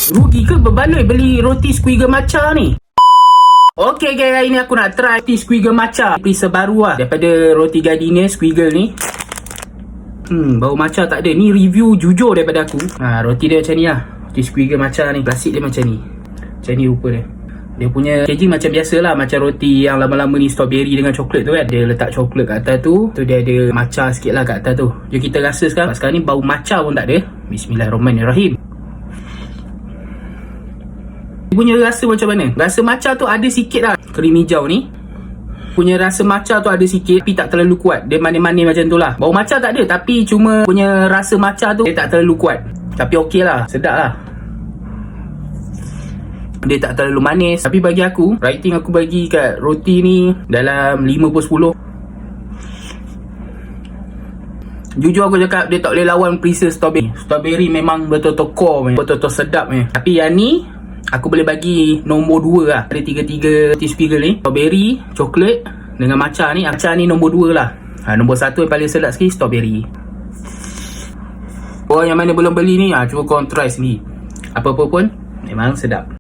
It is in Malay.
Rugi ke berbaloi beli roti squiggle matcha ni? Okay guys, hari ni aku nak try roti squiggle matcha Perisa baru lah daripada roti Gardenia squiggle ni. Bau matcha tak ada. Ni review jujur daripada aku. Roti dia macam ni lah. Roti squiggle matcha ni, plastik dia macam ni. Macam ni rupa dia. Dia punya packaging macam biasa lah, macam roti yang lama-lama ni, strawberry dengan coklat tu kan. Dia letak coklat kat atas tu, dia ada matcha sikit lah kat atas tu. Jom kita rasa sekarang. Sekarang ni bau matcha pun tak ada. Bismillahirrahmanirrahim. Dia punya rasa macam mana? Rasa matcha tu ada sikit lah. Krim hijau ni punya rasa matcha tu ada sikit, tapi tak terlalu kuat. Dia manis-manis macam tu lah. Bau matcha tak ada, tapi cuma punya rasa matcha tu dia tak terlalu kuat. Tapi okey lah, sedap lah. Dia tak terlalu manis. Tapi bagi aku, rating aku bagi kat roti ni dalam 5/10. Jujur aku cakap, dia tak boleh lawan Perisa strawberry. Strawberry memang betul-betul core, betul-betul sedap ni. Tapi yang ni aku boleh bagi nombor 2 lah. Ada 3 squiggle ni, strawberry, coklat dengan matcha ni. Matcha ni nombor 2 lah. Nombor 1 yang paling sedap sikit strawberry. Orang yang mana belum beli ni, cuba korang try sendiri. Apa-apa pun memang sedap.